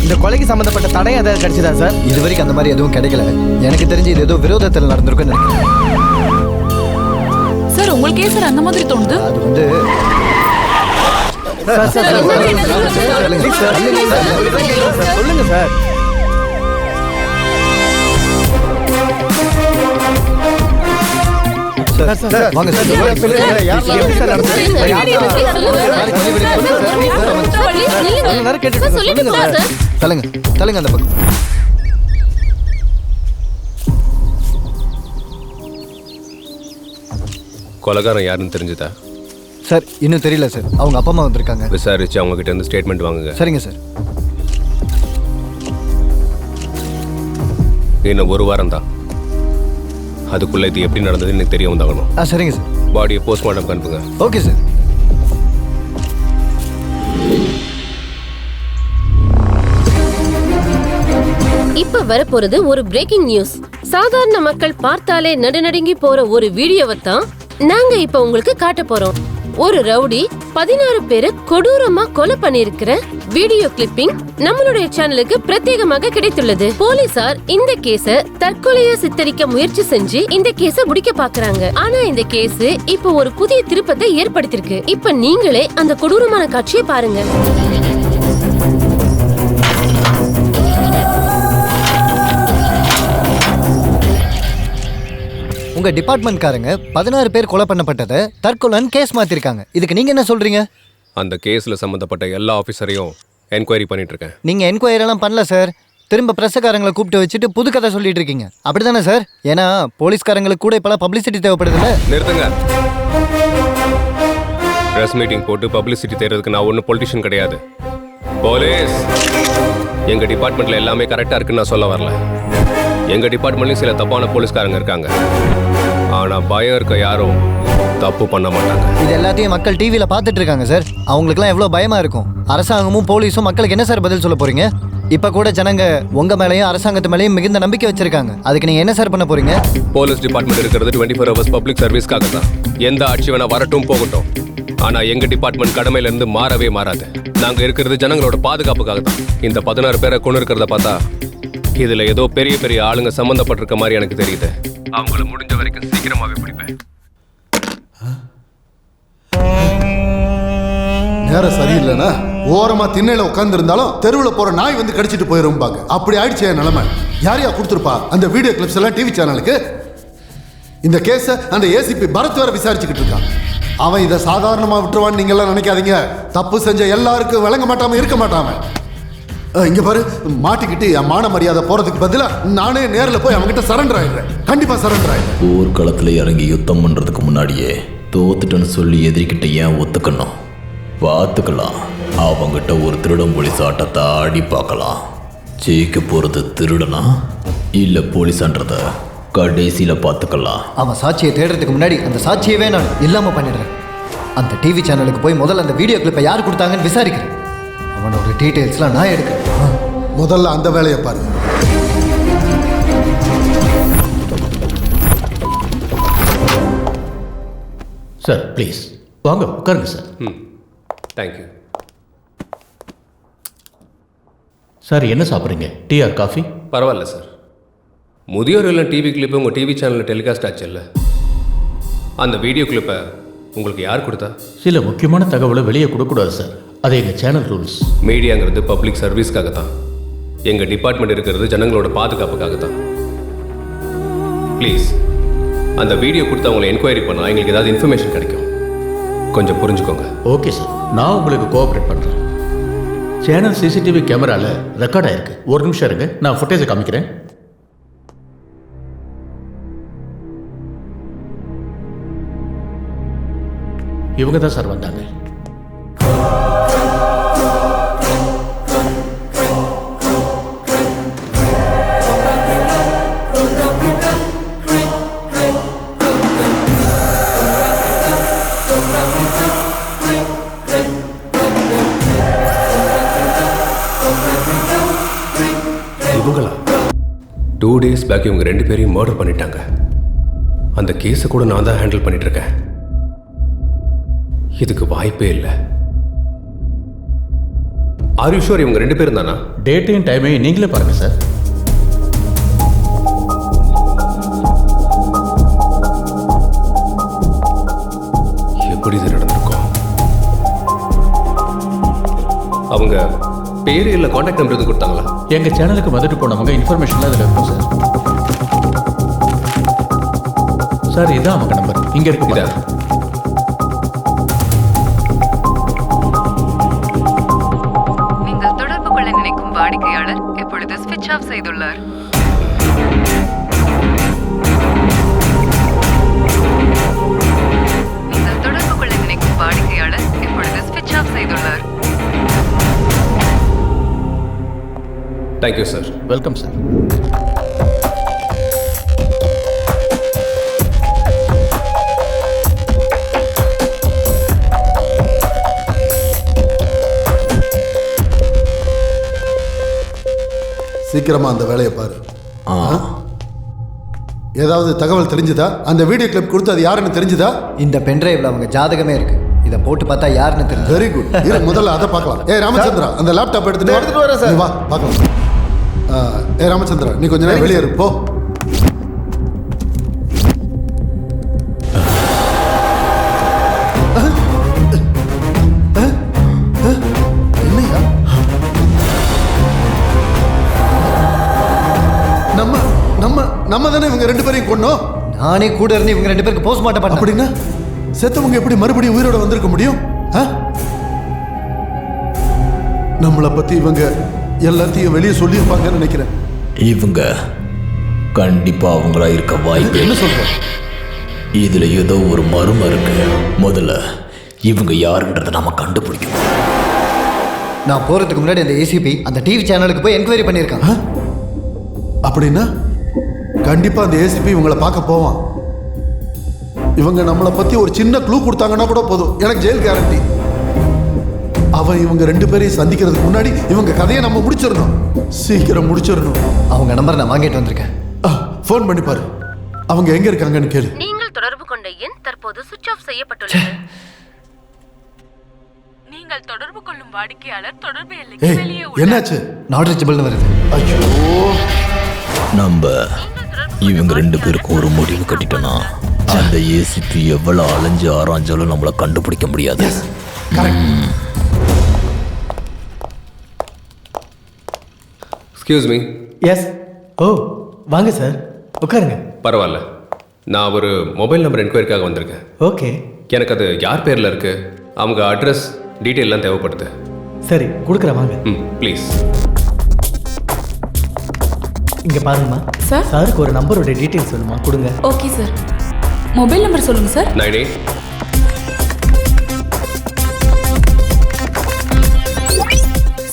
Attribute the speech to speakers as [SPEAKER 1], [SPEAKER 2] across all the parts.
[SPEAKER 1] இந்த கொலைக்கு சம்பந்தப்பட்ட தடை ஏதாவது கிடைச்சதா சார்?
[SPEAKER 2] இது வரைக்கும் அந்த மாதிரி எதுவும் கிடைக்கல. எனக்கு தெரிஞ்சு இது ஏதோ விரோதத்தில் நடந்திருக்குன்னு நினைக்கிறேன்.
[SPEAKER 3] சார் உங்களுக்கு ஏன் சார் அந்த மாதிரி தோணுது?
[SPEAKER 2] அது வந்து
[SPEAKER 1] சொல்லுங்க சார்.
[SPEAKER 2] வாங்க சார். தள்ளுங்க அந்த பக்கம்.
[SPEAKER 4] கொலைகாரன் யாருன்னு தெரிஞ்சுதா?
[SPEAKER 2] சார் இன்னும் தெரியல சார். அவங்க அப்பா அம்மா வந்திருக்காங்க.
[SPEAKER 4] விசாரிச்சு அவங்க கிட்ட இருந்து ஸ்டேட்மெண்ட் வாங்குங்க.
[SPEAKER 2] சரிங்க சார்.
[SPEAKER 4] இன்னும் ஒரு வாரம் தான். அதுக்குள்ள இது எப்படி நடந்தது எனக்கு தெரிய வந்தாகணும்.
[SPEAKER 2] சரிங்க சார்.
[SPEAKER 4] பாடியை போஸ்ட்மார்ட்டம் அனுப்புங்க.
[SPEAKER 2] Okay sir.
[SPEAKER 5] இப்ப வரப்போறது ஒரு பிரேக்கிங் நியூஸ். சாதாரண மக்கள் பார்த்தாலே நடுநடுங்கி போற ஒரு வீடியோவை தான் நாங்க இப்ப உங்களுக்கு காட்ட போறோம். ஒரு ரவுடி 16 பேரை கொடூரமா கொலை பண்ணிருக்கிற வீடியோ கிளிப்பிங் நம்மளுடைய சேனலுக்கு பிரத்யேகமாக கிடைத்துள்ளது. போலீசார் இந்த கேஸ தற்கொலையா சித்தரிக்க முயற்சி செஞ்சு இந்த கேஸ முடிக்க பாக்குறாங்க. ஆனா இந்த கேஸ் இப்ப ஒரு புதிய திருப்பத்தை ஏற்படுத்திருக்கு. இப்ப நீங்களே அந்த கொடூரமான காட்சியை பாருங்க.
[SPEAKER 2] உங்க டிபார்ட்மெண்ட்காரங்க 16 பேர் கொலை பண்ணப்பட்டதை தற்கொலைன்னு கேஸ் மாத்திருக்காங்க. இதுக்கு நீங்க என்ன சொல்றீங்க?
[SPEAKER 4] அந்த கேஸ்ல சம்பந்தப்பட்ட எல்லா ஆபீசரையும் என்கொயரி பண்ணிட்டு இருக்கேன்.
[SPEAKER 2] நீங்க என்கொயரி எல்லாம் பண்ணல சார். திரும்ப பிரஸ்காரங்களை கூப்பிட்டு வச்சுட்டு புது கதை சொல்லிட்டு இருக்கீங்க. அப்படிதானே சார்? ஏன்னா போலீஸ்காரங்களுக்கு கூட இப்பெல்லாம் பப்ளிசிட்டி தேவைப்படுதுல்ல.
[SPEAKER 4] நிறுத்துங்க. பிரஸ் மீட்டிங் போட்டு பப்ளிசிட்டி தேடுறதுக்கு நான் ஒன்றும் பொலிட்டிஷியன் கிடையாது. போலீஸ் எங்க டிபார்ட்மெண்ட்ல எல்லாமே கரெக்டா இருக்குன்னு நான் சொல்ல வரல. எங்க டிபார்ட்மெண்ட்லயும் சில தப்பான போலீஸ்காரங்க இருக்காங்க. ஆனா பயம் இருக்க யாரும் தப்பு பண்ண மாட்டாங்க.
[SPEAKER 2] இது எல்லாத்தையும் மக்கள் டிவியில பாத்துட்டு இருக்காங்க சார். அவங்களுக்குலாம் எவ்வளவு பயமா இருக்கும். அரசாங்கமும் போலீஸும் மக்களுக்கு என்ன சார் பதில் சொல்ல போறீங்க? இப்ப கூட ஜனங்க உங்க மேலையும் அரசாங்கத்து மேலையும் மிகுந்த நம்பிக்கை வச்சிருக்காங்க. அதுக்கு நீங்க என்ன சார் பண்ண போறீங்க?
[SPEAKER 4] போலீஸ் டிபார்ட்மெண்ட் இருக்கிறது 24 hours பப்ளிக் சர்வீஸ்க்காக தான். எந்த ஆட்சி வேணா வரட்டும் போகட்டும். ஆனா எங்க டிபார்ட்மெண்ட் கடமையில இருந்து மாறவே மாறாது. நாங்க இருக்கிறது ஜனங்களோட பாதுகாப்புக்காக தான். இந்த 16 பேரை கொண்டு இருக்கிறத பார்த்தா இதுல ஏதோ பெரிய பெரிய ஆளுங்க சம்பந்தப்பட்டிருக்க மாதிரி எனக்கு தெரியுது. அவங்கள முடிஞ்ச வரைக்கும் சீக்கிரமாவே பிடிப்பேன்.
[SPEAKER 6] நேரம் சரியில்லைன்னா ஓரமா திண்ணையில உட்கார்ந்து இருந்தாலும் தெருவில் போற நாய் வந்து கடிச்சிட்டு போயிருப்பாங்க. அப்படி ஆயிடுச்சு என் நிலைமை. யாரையா கொடுத்துருப்பா அந்த வீடியோ கிளிப்ஸ் எல்லாம் டிவி சேனலுக்கு? இந்த கேஸ அந்த ஏசிபி பரத் வேற விசாரிச்சுக்கிட்டு இருக்கான். அவன் இதை சாதாரணமா விட்டுருவான்னு நீங்க எல்லாம் நினைக்காதீங்க. தப்பு செஞ்ச எல்லாருக்கும் விளங்க மாட்டாம இருக்க மாட்டாம. இங்க பாரு, மாட்டிக்கிட்டு என் மான மரியாதை போறதுக்கு பதிலா நானே நேரில் போய் அவங்ககிட்ட சரண்டர் ஆயிடுறேன். கண்டிப்பா சரண்டர் ஆயிடுறேன்.
[SPEAKER 7] போர்க்களத்துல இறங்கி யுத்தம் பண்றதுக்கு முன்னாடியே தோத்துட்டேன்னு சொல்லி எதிரிக்கிட்ட ஏன் ஒத்துக்கணும்? பார்த்துக்கலாம். அவங்கிட்ட ஒரு திருடன் போலீஸ் ஆட்டத்தை ஆடி பார்க்கலாம். ஜெயிக்க போறது திருடனா இல்ல போலீஸான்றத கடைசியில பார்த்துக்கலாம்.
[SPEAKER 2] அவன் சாட்சியை தேடுறதுக்கு முன்னாடி அந்த சாட்சியவே நான் இல்லாம பண்ணிடுறேன். அந்த டிவி சேனலுக்கு போய் முதல்ல அந்த வீடியோ கிளிப்பை யார் கொடுத்தாங்கன்னு விசாரிக்கிறேன். அவனோட டீடைல்ஸ்லாம் நான் எடுக்கிறேன்.
[SPEAKER 6] முதல்ல அந்த வேலையை பாரு.
[SPEAKER 8] சார் ப்ளீஸ் வாங்க உட்காருங்க சார்.
[SPEAKER 4] Thank you
[SPEAKER 8] sir. என்ன சாப்பிட்றீங்க? Tea R coffee?
[SPEAKER 4] பரவாயில்ல சார். முதியோர் எல்லாம் டிவி கிளிப்பு உங்கள் டிவி சேனலில் டெலிகாஸ்ட் ஆச்சு இல்லை? அந்த வீடியோ கிளிப்பை உங்களுக்கு யார் கொடுத்தா?
[SPEAKER 8] சில முக்கியமான தகவலை வெளியே கொடுக்கக்கூடாது சார். அது எங்கள் சேனல் ரூல்ஸ்.
[SPEAKER 4] மீடியாங்கிறது பப்ளிக் சர்வீஸ்க்காக தான். எங்கள் டிபார்ட்மெண்ட் இருக்கிறது ஜனங்களோட பாதுகாப்புக்காக தான். ப்ளீஸ் அந்த வீடியோ கொடுத்து அவங்களை என்கொயரி பண்ணால் எங்களுக்கு ஏதாவது இன்ஃபர்மேஷன் கிடைக்கும். கொஞ்சம் புரிஞ்சுக்கோங்க.
[SPEAKER 8] ஓகே சார், நான் உங்களுக்கு கோஆப்ரேட் பண்ணுறேன். சேனல் சிசிடிவி கேமராவில் ரெக்கார்ட் ஆயிருக்கு. ஒரு நிமிஷம் இருங்க, நான் ஃபுட்டேஜை காமிக்கிறேன். இவங்க தான் சார் வந்தாங்க.
[SPEAKER 4] இவங்களா? 2 days பேக் இவங்க 2 பேரையும் மர்டர் பண்ணிட்டாங்க. அந்த கேஸை கூட நான் தான் ஹேண்டில் பண்ணிட்டு இருக்கேன். இதுக்கு வாய்ப்பே இல்லை. ஆர் யூ ஷூர் இவங்க 2 பேரும் தானா?
[SPEAKER 8] டேட்டையும் டைமையும் நீங்களே பாருங்க சார்.
[SPEAKER 4] எப்படி இது நடந்திருக்கும்? அவங்க பேரு இல்லை கான்டாக்ட் நம்பர் எதுவும் கொடுத்தாங்களா?
[SPEAKER 8] எங்கள் சேனலுக்கு வந்துட்டு போனவங்க இன்ஃபர்மேஷன்லாம் இதில் இருக்கும் சார். சார் இதான் அவங்க நம்பர். இங்கே இருக்கு.
[SPEAKER 4] இதா?
[SPEAKER 9] நீங்கள் தொடர்பு கொள்ள நினைக்கும் வாடிக்கையாளர் இப்பொழுது ஸ்விட்ச் ஆஃப் செய்துள்ளார். நீங்கள் தொடர்பு கொள்ள நினைக்கும் வாடிக்கையாளர் இப்பொழுது ஸ்விட்ச் ஆஃப் செய்துள்ளார்.
[SPEAKER 4] Thank you sir.
[SPEAKER 8] Welcome sir.
[SPEAKER 6] சீக்கிரமா அந்த வேலையை பாரு. ஏதாவது தகவல் தெரிஞ்சுதா? அந்த வீடியோ கிளிப் கொடுத்து அது யாருன்னு தெரிஞ்சுதா?
[SPEAKER 2] இந்த பென்ட்ரைவ்ல அவங்க ஜாதகமே இருக்கு. இதை போட்டு பார்த்தா யாருன்னு தெரியும்.
[SPEAKER 6] Very good. இரு முதல்ல அதை பார்க்கலாம். ஏ ராமச்சந்திரா, அந்த லேப்டாப் எடுத்துட்டு
[SPEAKER 1] வரேன் சார்.
[SPEAKER 6] நீ வா பார்க்கலாம். ஏ ராமச்சந்திரா, நீ கொஞ்ச நேரம் வெளியே இரு போ. என்னையா நம்ம நம்ம நம்ம தானே இவங்க 2 பேரையும் கொன்னோம்.
[SPEAKER 2] நானே கூட இருந்து இவங்க 2 பேருக்கு போஸ்ட்மார்ட்டம் பண்ணேன்.
[SPEAKER 6] அப்படின்னா செத்தவங்க எப்படி மறுபடியும் உயிரோட வந்திருக்க முடியும்? நம்மளை பத்தி இவங்க எல்லாத்தையும் வெளியே சொல்லியிருப்பாங்கன்னு நினைக்கிறேன்.
[SPEAKER 7] இவங்க கண்டிப்பா அவங்களா இருக்க வாய்ப்பு.
[SPEAKER 6] என்ன சொல்ற?
[SPEAKER 7] இதுல ஏதோ ஒரு மர்மம் இருக்கு. முதல்ல இவங்க யாருன்றதை நாம கண்டுபிடிக்கணும்.
[SPEAKER 2] நான் போறதுக்கு முன்னாடி அந்த ஏசிபி அந்த டிவி சேனலுக்கு போய் என்கொயரி பண்ணியிருக்காங்க.
[SPEAKER 6] அப்படின்னா கண்டிப்பா அந்த ஏசிபி இவங்களை பார்க்க போவான். இவங்க நம்மளை பத்தி ஒரு சின்ன க்ளூ கொடுத்தாங்கன்னா கூட போதும், எனக்கு ஜெயில் கேரண்டி. அவன் இவங்க 2 பேரையும் சந்திக்கிறதுக்கு முன்னாடி இவங்க கதையை நம்ம முடிச்சிடணும். சீக்கிரம் முடிச்சிடணும்.
[SPEAKER 2] அவங்க நம்பர் நான் வாங்கிட்டு வந்திருக்கேன்.
[SPEAKER 6] ஃபோன் பண்ணி பாரு. அவங்க எங்க இருக்காங்கன்னு கேளு.
[SPEAKER 5] நீங்கள் தொடர்பு கொண்ட எண் தற்போது சுவிட்ச் ஆஃப் செய்யப்பட்டுள்ளது.
[SPEAKER 3] நீங்கள் தொடர்பு கொள்ளும் வாடிக்கையாளர் தொடர்பு எல்லைக்கு
[SPEAKER 6] ஏய்
[SPEAKER 3] வெளியே உள்ளார்.
[SPEAKER 6] என்னாச்சு?
[SPEAKER 2] நாட் ரீச்சபிள்னு வருது.
[SPEAKER 6] ஐயோ,
[SPEAKER 7] நம்ம இவங்க 2 பேருக்கும் ஒரு முடிவு கட்டிட்டோம்னா அந்த ஏசிபி எவ்வளவு அலைஞ்சு ஆராய்ஞ்சாலும் நம்மள கண்டுபிடிக்க முடியாது.
[SPEAKER 4] Excuse me.
[SPEAKER 1] எஸ். ஓ வாங்க சார், உட்காருங்க.
[SPEAKER 4] பரவாயில்ல, நான் ஒரு மொபைல் நம்பர் என்கொயரிக்காக வந்திருக்கேன்.
[SPEAKER 1] ஓகே,
[SPEAKER 4] எனக்கு அது யார் பேரில் இருக்கு, அவங்க அட்ரஸ் டீட்டெயிலாம் தேவைப்படுது.
[SPEAKER 1] சரி கொடுக்குறேன் வாங்க.
[SPEAKER 4] ப்ளீஸ்.
[SPEAKER 1] இங்க பாருங்கம்மா.
[SPEAKER 3] சார்?
[SPEAKER 1] சாருக்கு ஒரு நம்பரோட டீட்டெயில்ஸ் வேணுமா? கொடுங்க.
[SPEAKER 3] Okay sir. மொபைல் நம்பர் சொல்லுங்க சார்.
[SPEAKER 4] 98.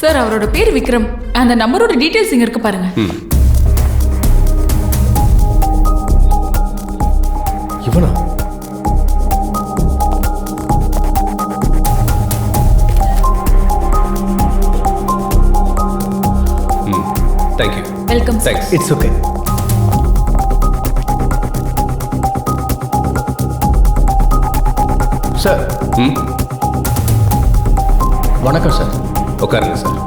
[SPEAKER 3] சார் அவரோட பேர் விக்ரம். அந்த நம்பரோட டீடைல்ஸ் இங்க இருக்கு பாருங்க.
[SPEAKER 1] இவனா?
[SPEAKER 4] Thank you.
[SPEAKER 3] Welcome sir.
[SPEAKER 4] Thanks.
[SPEAKER 1] It's okay.
[SPEAKER 8] Sir வணக்கம் சார்.
[SPEAKER 4] உட்காருங்க சார்.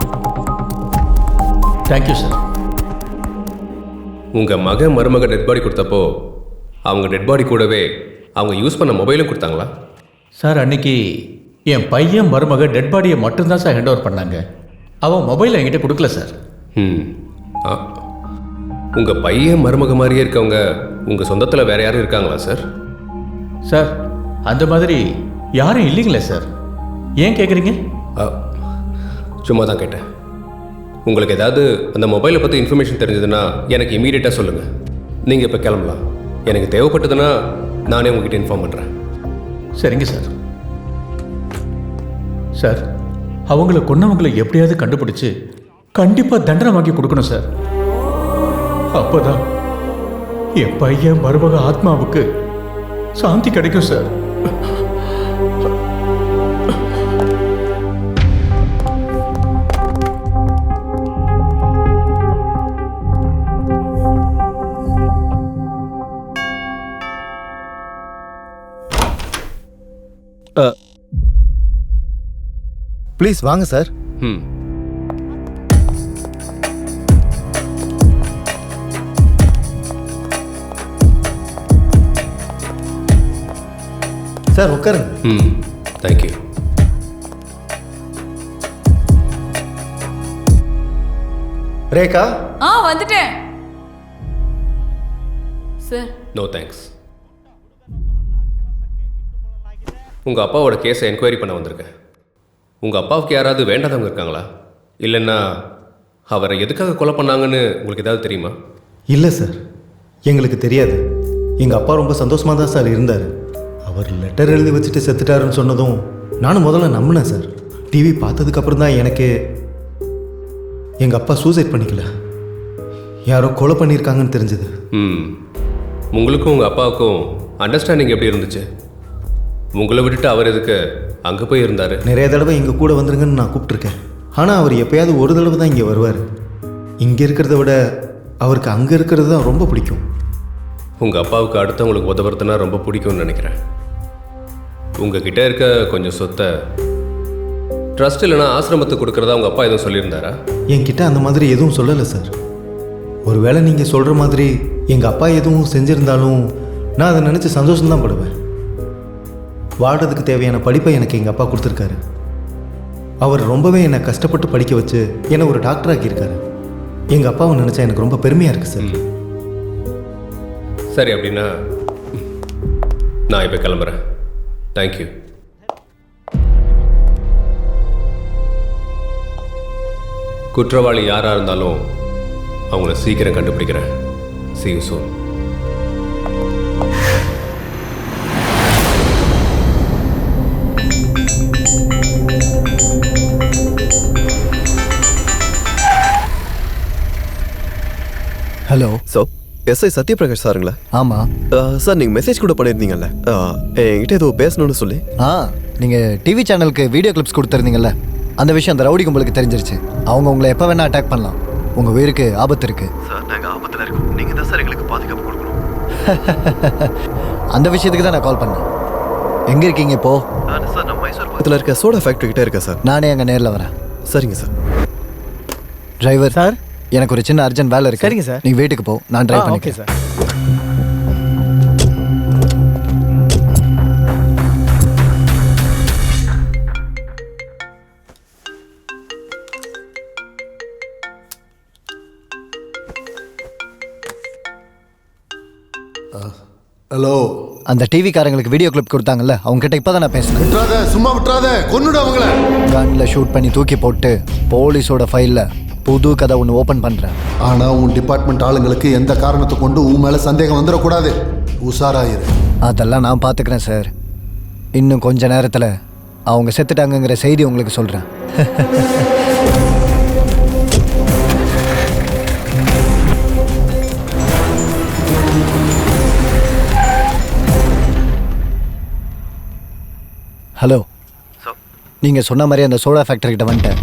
[SPEAKER 8] Thank you sir.
[SPEAKER 4] உங்கள் மருமக டெட் பாடி கொடுத்தப்போ அவங்க டெட் பாடி கூடவே அவங்க யூஸ் பண்ண மொபைலும் கொடுத்தாங்களா?
[SPEAKER 8] சார் அன்னைக்கு என் பையன் மருமக டெட் பாடியை மட்டும்தான் சார் ஹேண்ட் ஓவர் பண்ணாங்க. அவன் மொபைல் என்கிட்ட கொடுக்கல சார்.
[SPEAKER 4] உங்கள் பையன் மருமக மாதிரியே இருக்கவங்க உங்கள் சொந்தத்தில் வேற யாரும் இருக்காங்களா சார்?
[SPEAKER 8] சார் அந்த மாதிரி யாரும் இல்லைங்களே சார். ஏன் கேட்குறீங்க?
[SPEAKER 4] சும்மா தான் கேட்டேன். உங்களுக்கு ஏதாவது அந்த மொபைலை பற்றி இன்ஃபர்மேஷன் தெரிஞ்சதுன்னா எனக்கு இமீடியட்டாக சொல்லுங்கள். நீங்கள் இப்போ கிளம்பலாம். எனக்கு தேவைப்பட்டதுன்னா நானே உங்ககிட்ட இன்ஃபார்ம் பண்ணுறேன்.
[SPEAKER 8] சரிங்க சார். சார் அவங்கள கொன்னவங்களை எப்படியாவது கண்டுபிடிச்சு கண்டிப்பாக தண்டனை வாங்கி கொடுக்கணும் சார். அப்போதான் என் பையன் மருமக ஆத்மாவுக்கு சாந்தி கிடைக்கும் சார்.
[SPEAKER 1] ப்ளீஸ் வாங்க சார். சார் உட்காருங்க.
[SPEAKER 4] ம் தேங்க்யூ.
[SPEAKER 1] ரேகா.
[SPEAKER 3] வந்துட்டேன் சார்.
[SPEAKER 4] No thanks. உங்கள் அப்பாவோட கேஸை என்கொயரி பண்ண வந்திருக்கேன். உங்கள் அப்பாவுக்கு யாராவது வேண்டாதவங்க இருக்காங்களா? இல்லைன்னா அவரை எதுக்காக கொலை பண்ணாங்கன்னு உங்களுக்கு ஏதாவது தெரியுமா?
[SPEAKER 1] இல்லை சார், எங்களுக்கு தெரியாது. எங்கள் அப்பா ரொம்ப சந்தோஷமாக தான் சார் இருந்தார். அவர் லெட்டர் எழுதி வச்சுட்டு செத்துட்டாருன்னு சொன்னதும் நானும் முதல்ல நம்பினேன் சார். டிவி பார்த்ததுக்கப்புறம் தான் எனக்கு எங்கள் அப்பா சூசைட் பண்ணிக்கல, யாரோ கொலை பண்ணியிருக்காங்கன்னு தெரிஞ்சது.
[SPEAKER 4] உங்களுக்கும் உங்கள் அப்பாவுக்கும் அண்டர்ஸ்டாண்டிங் எப்படி இருந்துச்சு? உங்களை விட்டுட்டு அவர் எதுக்கு அங்கே போய் இருந்தார்?
[SPEAKER 1] நிறைய தடவை இங்கே கூட வந்துருங்கன்னு நான் கூப்பிட்ருக்கேன். ஆனால் அவர் எப்போயாவது ஒரு தடவை தான் இங்கே வருவார். இங்கே இருக்கிறத விட அவருக்கு அங்கே இருக்கிறது தான் ரொம்ப பிடிக்கும்.
[SPEAKER 4] உங்கள் அப்பாவுக்கு அடுத்தவங்களுக்கு உதவுறதுனா ரொம்ப பிடிக்கும்னு நினைக்கிறேன். உங்ககிட்ட இருக்க கொஞ்சம் சொத்தை ட்ரஸ்ட் இல்லைனா ஆசிரமத்துக்கு கொடுக்குறதா உங்கள் அப்பா எதுவும் சொல்லியிருந்தாரா?
[SPEAKER 1] என்கிட்ட அந்த மாதிரி எதுவும் சொல்லலை சார். ஒருவேளை நீங்கள் சொல்கிற மாதிரி எங்கள் அப்பா எதுவும் செஞ்சுருந்தாலும் நான் அதை நினச்சி சந்தோஷம்தான் படுவேன். வாழ்கிறதுக்கு தேவையான படிப்பை எனக்கு எங்கள் அப்பா கொடுத்துருக்காரு. அவர் ரொம்பவே என்னை கஷ்டப்பட்டு படிக்க வச்சு என்னை ஒரு டாக்டர் ஆக்கியிருக்காரு. எங்கள் அப்பாவை நினச்சா எனக்கு ரொம்ப பெருமையாக இருக்குது சார்.
[SPEAKER 4] சரி, அப்படின்னா நான் இப்போ கிளம்புறேன். தேங்க்யூ. குற்றவாளி யாராக இருந்தாலும் அவங்கள சீக்கிரம் கண்டுபிடிக்கிறேன். See you soon.
[SPEAKER 2] Hello.
[SPEAKER 10] So SI Sathyaprakash சாருங்களா?
[SPEAKER 2] ஆமாம்
[SPEAKER 10] சார், நீங்கள் மெசேஜ் கூட பண்ணியிருந்தீங்கல்ல, என்கிட்ட ஏதோ பேசணும்னு சொல்லி.
[SPEAKER 2] நீங்கள் டிவி சேனலுக்கு வீடியோ கிளிப்ஸ் கொடுத்துருந்தீங்கல்ல, அந்த விஷயம் அந்த ரவுடி உங்களுக்கு தெரிஞ்சிருச்சு. அவங்க உங்களை எப்போ வேணால் அட்டாக் பண்ணலாம். உங்கள் உயிருக்கு ஆபத்து இருக்குது
[SPEAKER 10] சார். நாங்கள் ஆபத்தில் இருக்கோம். நீங்கள் தான் சார் எங்களுக்கு பாதுகாப்பு கொடுக்கணும்.
[SPEAKER 2] அந்த விஷயத்துக்கு தான் நான் கால் பண்ணேன். எங்கே இருக்கீங்க இப்போ?
[SPEAKER 10] சார், நான் மைசூர் பக்கத்தில் இருக்க சோடா ஃபேக்ட்ரி கிட்டே இருக்கேன் சார்.
[SPEAKER 2] நானே அங்கே நேரில் வரேன்.
[SPEAKER 10] சரிங்க சார்.
[SPEAKER 2] டிரைவர் சார், எனக்கு ஒரு சின்ன அர்ஜென்ட் வேலை இருக்கு. சரிங்க சார், நீ வீட்டுக்கு போ, நான் டிரைவ் பண்ணிக்கிறேன்.
[SPEAKER 1] Okay sir.
[SPEAKER 6] ஹலோ.
[SPEAKER 2] அந்த டிவி காரங்களுக்கு வீடியோ கிளிப் கொடுத்தாங்கல்ல, அவங்க கிட்ட இப்பதான் நான் பேசினேன்.
[SPEAKER 6] விட்டுறாத, சும்மா விட்டுறாத, கொன்னுடு அவங்கள.
[SPEAKER 2] கன்ல ஷூட் பண்ணி தூக்கி போட்டு போலீஸோட ஃபைல்ல புது கதை ஒன்று ஓப்பன் பண்றேன்.
[SPEAKER 6] ஆனா உன் டிபார்ட்மெண்ட் ஆளுங்களுக்கு எந்த காரணத்தை கொண்டு உன் மேல சந்தேகம் வந்துடக்கூடாது. உஷாராயிரு.
[SPEAKER 2] அதெல்லாம் நான் பார்த்துக்கிறேன் சார். இன்னும் கொஞ்ச நேரத்தில் அவங்க செத்துட்டாங்கங்கிற செய்தி உங்களுக்கு சொல்கிறேன். ஹலோ. நீங்கள் சொன்ன மாதிரி அந்த சோடா ஃபேக்டரி கிட்ட வந்துட்டேன்.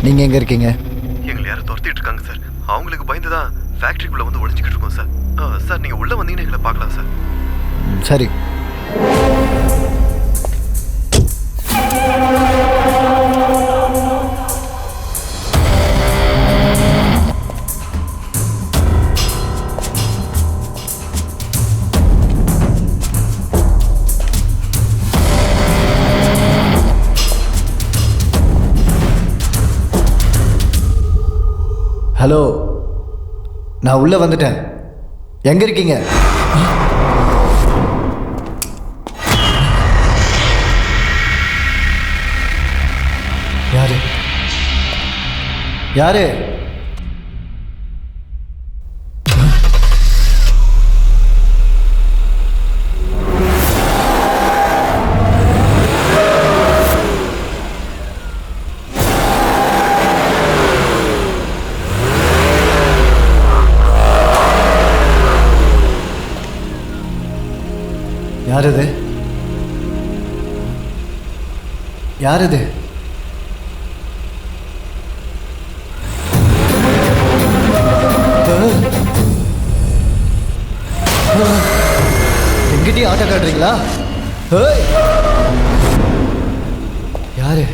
[SPEAKER 2] நீங்கள் எங்கே இருக்கீங்க?
[SPEAKER 10] எங்களை யாரும் துரத்திட்டு இருக்காங்க சார். அவங்களுக்கு பயந்து தான் ஃபேக்ட்ரிக்குள்ளே வந்து ஒழிஞ்சிக்கிட்டு இருக்கோம் சார். சார், நீங்கள் உள்ளே வந்தீங்கன்னா எங்களை பார்க்கலாம் சார்.
[SPEAKER 2] சரி. ஹலோ, நான் உள்ளே வந்துட்டேன். எங்கே இருக்கீங்க? யாரு யாரு? யாரது? யாரது? எங்கிட்டயும் ஆட்டம் காட்டுறீங்களா? யாரு?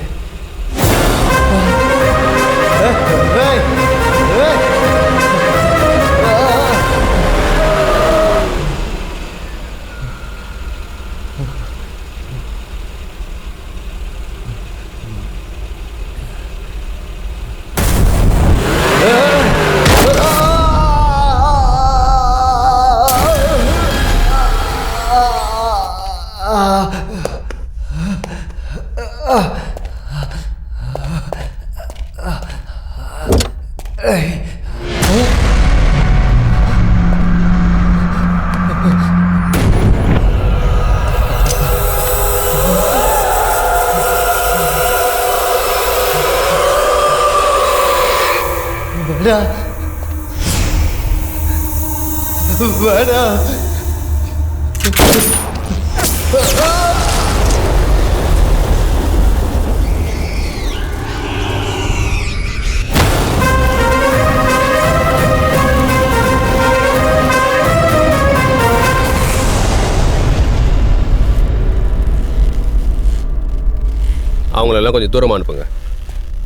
[SPEAKER 4] அவங்களெல்லாம் கொஞ்சம் தூரமாக அனுப்புங்க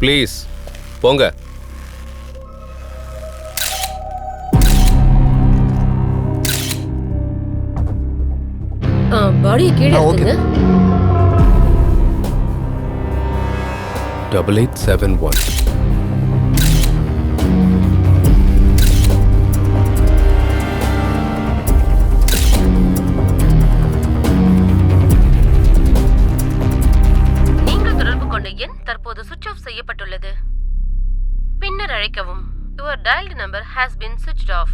[SPEAKER 4] ப்ளீஸ். போங்க.
[SPEAKER 5] பாடியை கீழே
[SPEAKER 2] ஓகே.
[SPEAKER 5] இருக்குங்க.
[SPEAKER 4] 8871.
[SPEAKER 5] நீங்கள் தொடர்பு கொண்ட எண் தற்போது சுவிட்ச் ஆஃப் செய்யப்பட்டுள்ளது. பின்னர் அழைக்கவும். Your dialed number has been switched off.